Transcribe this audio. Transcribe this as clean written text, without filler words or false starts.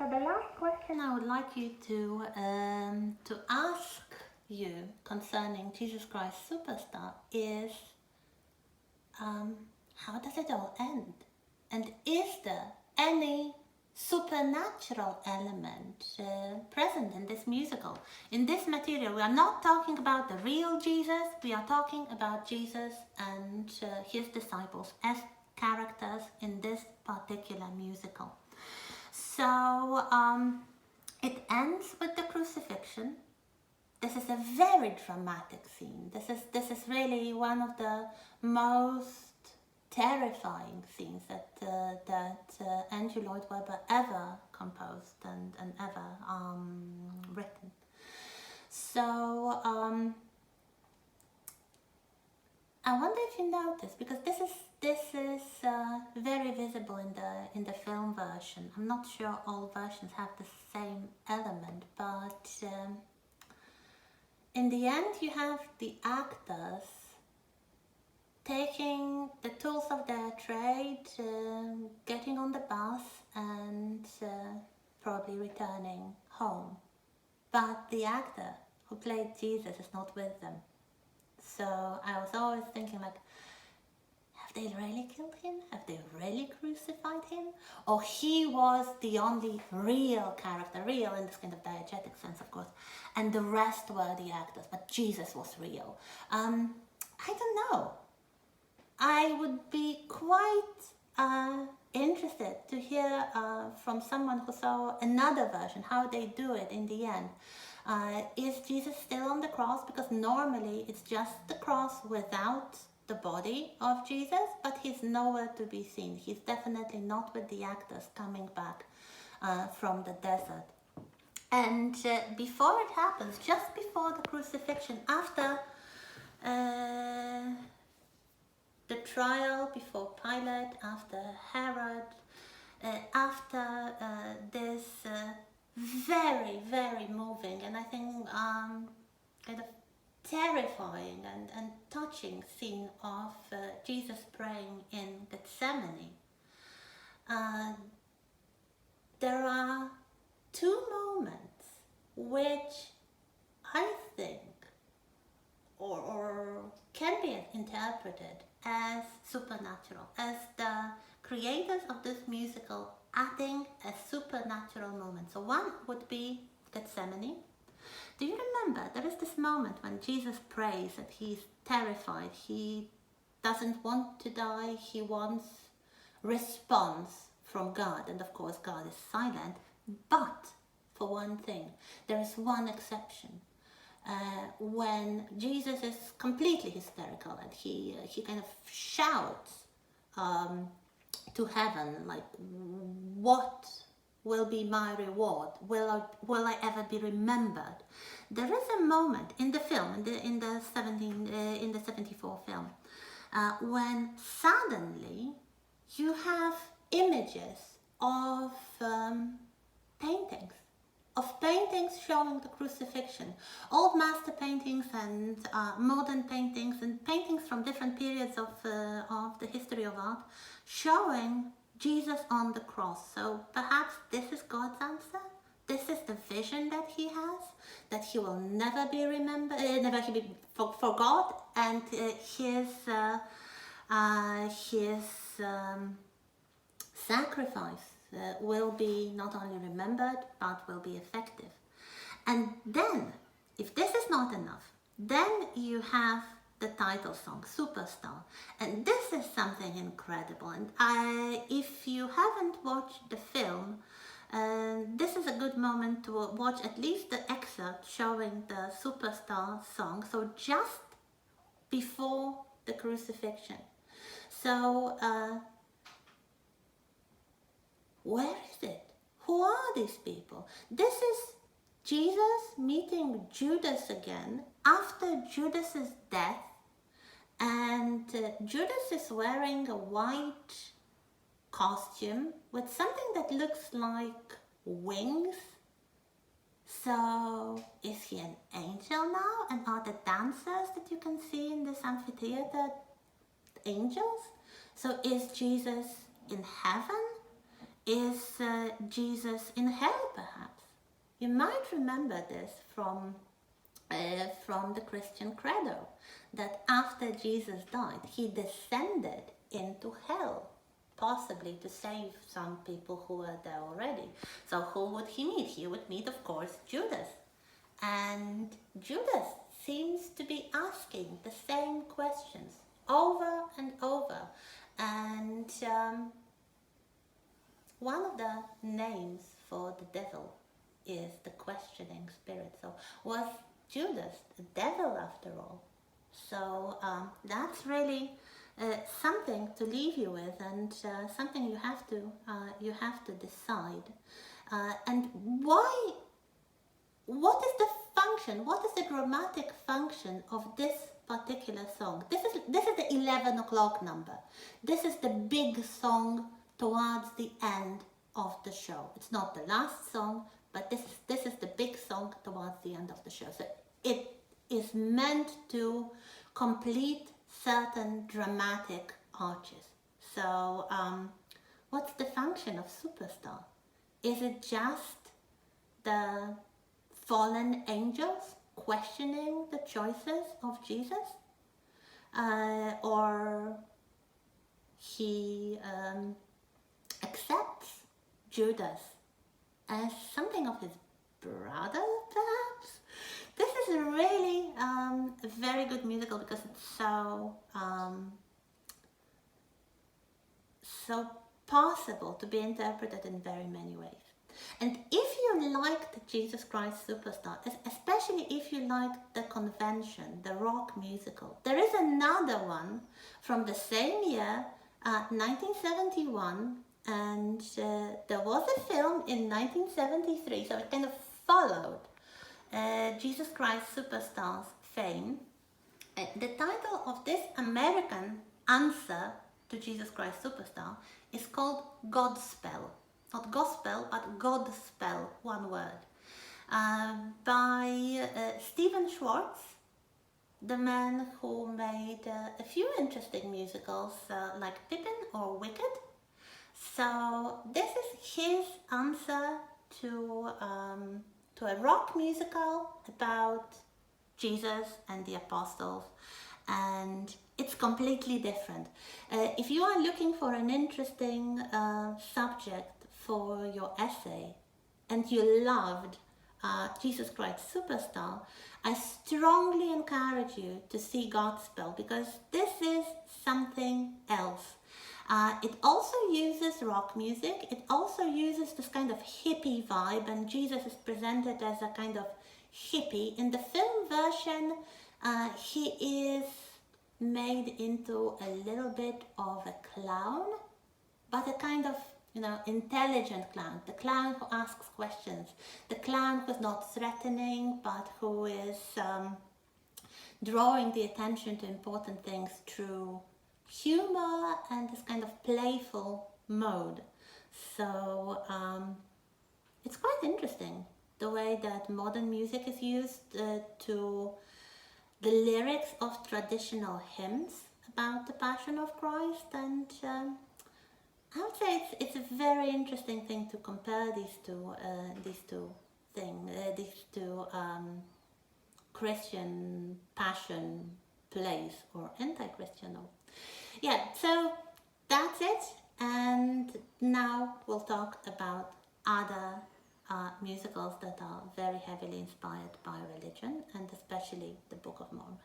So the last question I would like you to ask you concerning Jesus Christ Superstar is, how does it all end? And is there any supernatural element present in this musical? In this material, we are not talking about the real Jesus, we are talking about Jesus and his disciples as characters in this particular musical. So it ends with the crucifixion. This is a very dramatic scene. This is really one of the most terrifying scenes that Andrew Lloyd Webber ever composed and ever written. So I wonder if you noticed, because this is very visible in the film version. I'm not sure all versions have the same element, but in the end you have the actors taking the tools of their trade, getting on the bus and probably returning home. But the actor who played Jesus is not with them. So I was always thinking, like, have they really killed him? Have they really crucified him? Or he was the only real character, real in this kind of diegetic sense, of course, and the rest were the actors, but Jesus was real. I don't know. I would be quite interested to hear from someone who saw another version, how they do it in the end. Is Jesus still on the cross? Because normally it's just the cross without the body of Jesus, but he's nowhere to be seen. He's definitely not with the actors coming back from the desert. And before it happens, just before the crucifixion, after the trial before Pilate, after Herod, after this very, very moving and I think kind of terrifying and touching scene of Jesus praying in Gethsemane, there are two moments which I think or can be interpreted as supernatural, as the creators of this musical adding a supernatural moment. So one would be Gethsemane. Do you remember there is this moment when Jesus prays that he's terrified, he doesn't want to die, he wants response from God, and of course God is silent, but for one thing, there is one exception. When Jesus is completely hysterical and he kind of shouts to heaven, like, what will be my reward? Will I ever be remembered? There is a moment in the film, in the 74 film, when suddenly you have images of paintings showing the crucifixion, old master paintings and modern paintings and paintings from different periods of the history of art showing Jesus on the cross. So perhaps this is God's answer. This is the vision that he has, that he will never be remembered, never be forgot, and his sacrifice will be not only remembered but will be effective. And then, if this is not enough, then you have the title song, Superstar. And this is something incredible. And if you haven't watched the film, this is a good moment to watch at least the excerpt showing the Superstar song. So just before the crucifixion. So where is it? Who are these people? This is Jesus meeting Judas again after Judas's death, and Judas is wearing a white costume with something that looks like wings. So is he an angel now? And are the dancers that you can see in this amphitheater angels? So is Jesus in heaven? Is Jesus in hell, perhaps? You might remember this from the Christian credo, that after Jesus died, he descended into hell, possibly to save some people who were there already. So who would he meet? He would meet, of course, Judas. And Judas seems to be asking the same questions over and over. And one of the names for the devil is the questioning spirit. So was Judas the devil after all? So that's really something to leave you with, and something you have to decide. And why? What is the function? What is the dramatic function of this particular song? This is the 11 o'clock number. This is the big song towards the end of the show. It's not the last song, but this is the big song towards the end of the show. So it is meant to complete certain dramatic arches. So what's the function of Superstar? Is it just the fallen angels questioning the choices of Jesus? Or he accepts Judas as something of his brother, perhaps? This is really a very good musical because it's so possible to be interpreted in very many ways. And if you liked Jesus Christ Superstar, especially if you liked The Convention, the rock musical, there is another one from the same year, 1971, and there was a film in 1973, so it kind of followed Jesus Christ Superstar's fame. The title of this American answer to Jesus Christ Superstar is called Godspell. Not gospel, but Godspell, one word. By Stephen Schwartz, the man who made a few interesting musicals like Pippin or Wicked. So this is his answer to a rock musical about Jesus and the apostles, and it's completely different. If you are looking for an interesting subject for your essay and you loved Jesus Christ Superstar, I strongly encourage you to see Godspell, because this is something else. It also uses rock music, it also uses this kind of hippie vibe, and Jesus is presented as a kind of hippie. In the film version, he is made into a little bit of a clown, but a kind of, intelligent clown. The clown who asks questions. The clown who's not threatening, but who is drawing the attention to important things through humor and this kind of playful mode. So it's quite interesting the way that modern music is used to the lyrics of traditional hymns about the Passion of Christ, and I would say it's a very interesting thing to compare these two Christian passion plays, or anti-Christian. Yeah, so that's it, and now we'll talk about other musicals that are very heavily inspired by religion, and especially the Book of Mormon.